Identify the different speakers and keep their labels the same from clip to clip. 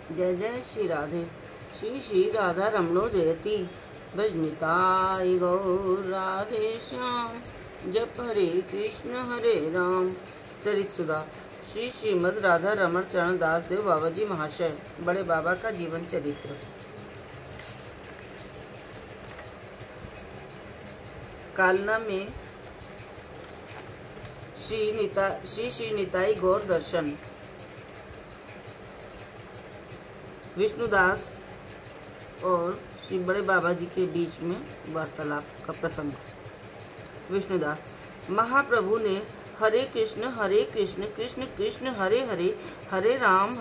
Speaker 1: जय जय श्री राधे। श्री श्री राधा रमणो जयति। भजनिताय गौर राधे श्याम। जप हरे राम। चरित सुधा। श्री श्रीमद राधा रमण चरण दास देव बाबा जी महाशय बड़े बाबा का जीवन चरित्र। कालना में श्री निताई गौर दर्शन। विष्णुदास और श्री बड़े बाबा जी के बीच में वार्तालाप का प्रसंग। विष्णुदास। महाप्रभु ने हरे कृष्ण कृष्ण कृष्ण हरे हरे, हरे राम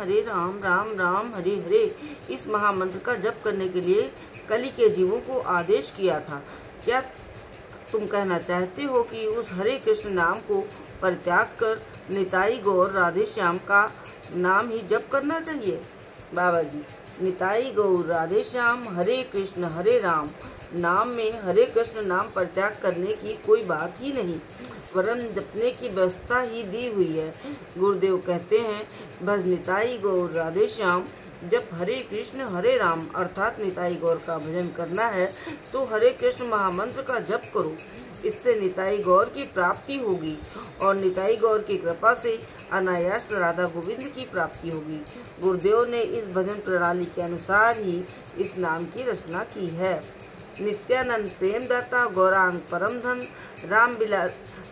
Speaker 1: राम राम हरे हरे इस महामंत्र का जप करने के लिए कली के जीवों को आदेश किया था। क्या तुम कहना चाहते हो कि उस हरे कृष्ण नाम को परित्याग कर निताई गौर राधे श्याम का नाम ही जप करना चाहिए? बाबा जी। निताई गौर राधे श्याम हरे कृष्ण हरे राम नाम में हरे कृष्ण नाम परित्याग करने की कोई बात ही नहीं, वरन जपने की व्यवस्था ही दी हुई है। गुरुदेव कहते हैं, भज निताई गौर राधे श्याम। जब हरे कृष्ण हरे राम अर्थात निताई गौर का भजन करना है तो हरे कृष्ण महामंत्र का जप करो। इससे निताई गौर की प्राप्ति होगी और निताई गौर की कृपा से अनायास राधा गोविंद की प्राप्ति होगी। गुरुदेव ने इस भजन प्रणाली के अनुसार ही इस नाम की रचना की है। नित्यानंद प्रेमदाता गौरांग परम धन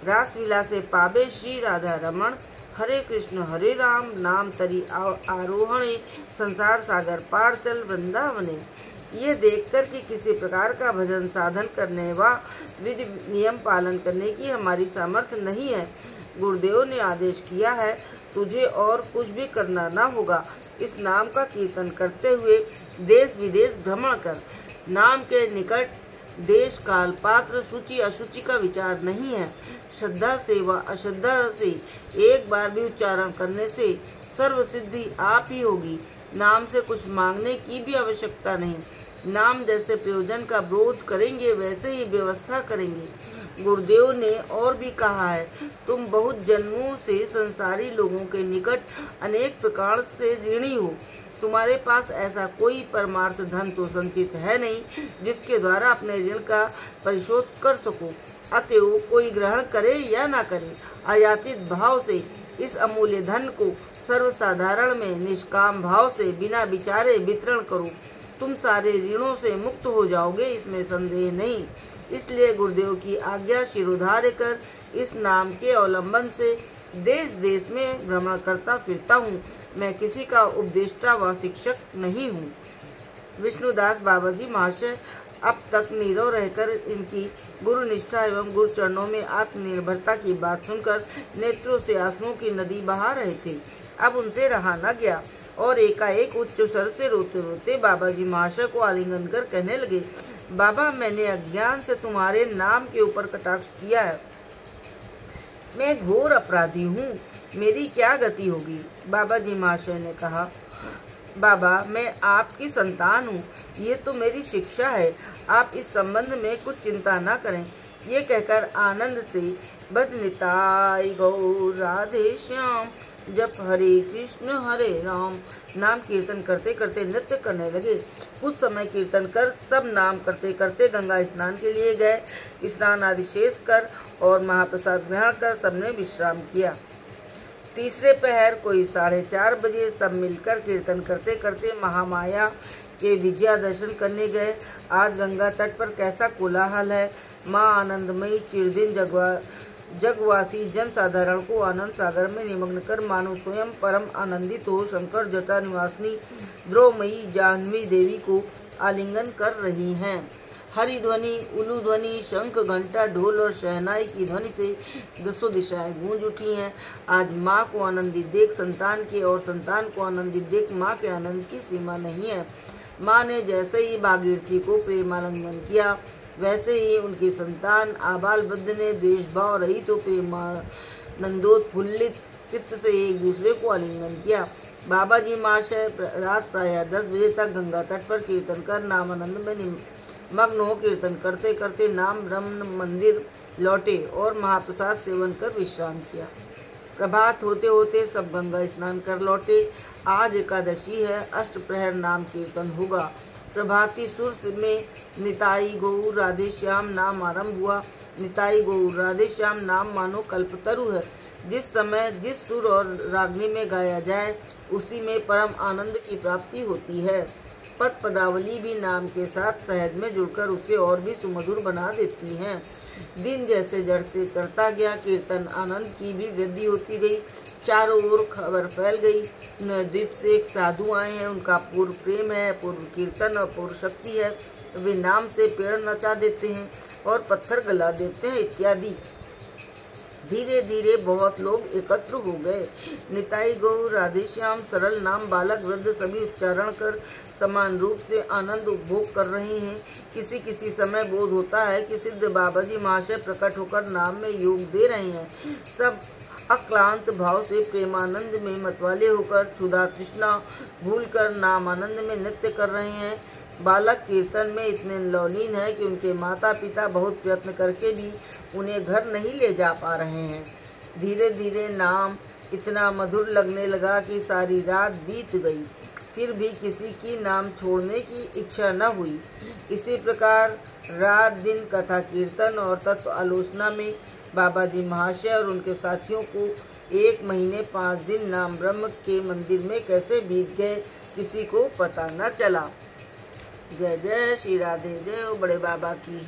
Speaker 1: रास विलासे पाबे श्री राधा रमण। हरे कृष्ण हरे राम नाम तरी आरोहणे संसार सागर पार चल वृंदावने। ये देखकर कि किसी प्रकार का भजन साधन करने व विधि नियम पालन करने की हमारी सामर्थ्य नहीं है, गुरुदेव ने आदेश किया है, तुझे और कुछ भी करना न होगा। इस नाम का कीर्तन करते हुए देश विदेश भ्रमण कर। नाम के निकट देश काल पात्र सूचि अशुचि का विचार नहीं है। श्रद्धा से व अश्रद्धा से एक बार भी उच्चारण करने से सर्व सिद्धि आप ही होगी। नाम से कुछ मांगने की भी आवश्यकता नहीं। नाम जैसे प्रयोजन का विरोध करेंगे वैसे ही व्यवस्था करेंगे। गुरुदेव ने और भी कहा है, तुम बहुत जन्मों से संसारी लोगों के निकट अनेक प्रकार से ऋणी हो। तुम्हारे पास ऐसा कोई परमार्थ धन तो संचित है नहीं जिसके द्वारा अपने ऋण का परिशोध कर सको। अतएव कोई ग्रहण करे या ना करे, अयाचित भाव से इस अमूल्य धन को सर्वसाधारण में निष्काम भाव से बिना विचारे वितरण करो। तुम सारे ऋणों से मुक्त हो जाओगे, इसमें संदेह नहीं। इसलिए गुरुदेव की आज्ञा शिरोधार्य कर इस नाम के अवलंबन से देश देश में भ्रमण करता फिरता हूँ। मैं किसी का उपदेष्टा व शिक्षक नहीं हूँ। विष्णुदास बाबा जी महाशय अब तक नीरव रहकर इनकी गुरु निष्ठा एवं गुरु चरणों में आत्मनिर्भरता की बात सुनकर नेत्रों से आंसुओं की नदी बहा रहे थे। अब उनसे रहा न गया और एकाएक उच्च स्वर से रोते रोते बाबा जी महाशय को आलिंगन कर कहने लगे, बाबा, मैंने अज्ञान से तुम्हारे नाम के ऊपर कटाक्ष किया है। मैं घोर अपराधी हूँ, मेरी क्या गति होगी? बाबा जी महाशय ने कहा, बाबा, मैं आपकी संतान हूँ, ये तो मेरी शिक्षा है। आप इस संबंध में कुछ चिंता न करें। ये कहकर आनंद से भज निताई गौर राधे श्याम जप हरे कृष्ण हरे राम नाम कीर्तन करते करते नृत्य करने लगे। कुछ समय कीर्तन कर सब नाम करते करते गंगा स्नान के लिए गए। स्नान आदि शेष कर और महाप्रसाद ग्रहण कर सबने विश्राम किया। तीसरे पहर कोई 4:30 बजे सब मिलकर कीर्तन करते करते महामाया के विजया दर्शन करने गए। आज गंगा तट पर कैसा कोलाहल है। माँ आनंदमयी चिरदिन जगवासी जन साधारण को आनंद सागर में निमग्न कर मानो स्वयं परम आनंदित हो शंकर जटा निवासिनी द्रौमयी जाह्नवी देवी को आलिंगन कर रही हैं। हरि ध्वनि, उलू ध्वनि, शंख, घंटा, ढोल और शहनाई की ध्वनि से दसों दिशाएं गूंज उठी हैं। आज माँ को आनंदित देख संतान के और संतान को आनंदित देख माँ के आनंद की सीमा नहीं है। माँ ने जैसे ही भागीरथी को प्रेमालिंगन किया वैसे ही उनकी संतान आबाल वृद्ध ने द्वेष भाव रहित तो प्रेमानंदोत्फुल्लित चित्त से एक दूसरे को आलिंगन किया। बाबा जी महाशय रात प्रायः 10 बजे तक गंगा तट पर कीर्तन कर नामानंद में मग्न हो कीर्तन करते करते नाम ब्रह्म मंदिर लौटे और महाप्रसाद सेवन कर विश्राम किया। प्रभात होते होते सब गंगा स्नान कर लौटे। आज एकादशी है, अष्टप्रहर नाम कीर्तन होगा। प्रभाती सुर में निताई गौर राधे श्याम नाम आरंभ हुआ। निताई गौर राधे श्याम नाम मानो कल्पतरु है। जिस समय जिस सुर और रागनी में गाया जाए उसी में परम आनंद की प्राप्ति होती है। पद पदावली भी नाम के साथ सहज में जुड़कर उसे और भी सुमधुर बना देती हैं। दिन जैसे जड़ते चढ़ता गया, कीर्तन आनंद की भी वृद्धि होती गई। चारों ओर खबर फैल गई। द्वीप से एक साधु आए हैं, उनका पूर्व प्रेम है, पूर्व कीर्तन और पूर्व शक्ति है। वे नाम से पेड़ नचा देते हैं और पत्थर गला देते हैं इत्यादि। धीरे धीरे बहुत लोग एकत्र हो गए। निताई गौर राधे श्याम सरल नाम बालक वृद्ध सभी उच्चारण कर समान रूप से आनंद उपभोग कर रहे हैं। किसी किसी समय बोध होता है कि सिद्ध बाबा जी महाशय प्रकट होकर नाम में योग दे रहे हैं। सब अक्लांत भाव से प्रेमानंद में मतवाले होकर क्षुधा तृष्णा भूलकर नाम आनंद में नृत्य कर रहे हैं। बालक कीर्तन में इतने लौलीन है कि उनके माता पिता बहुत प्रयत्न करके भी उन्हें घर नहीं ले जा पा रहे हैं। धीरे धीरे नाम इतना मधुर लगने लगा कि सारी रात बीत गई, फिर भी किसी की नाम छोड़ने की इच्छा न हुई। इसी प्रकार रात दिन कथा कीर्तन और तत्व आलोचना में बाबा जी महाशय और उनके साथियों को 1 महीने 5 दिन नाम ब्रह्म के मंदिर में कैसे बीत गए किसी को पता न चला। जय जय श्री राधे, जय हो बड़े बाबा की।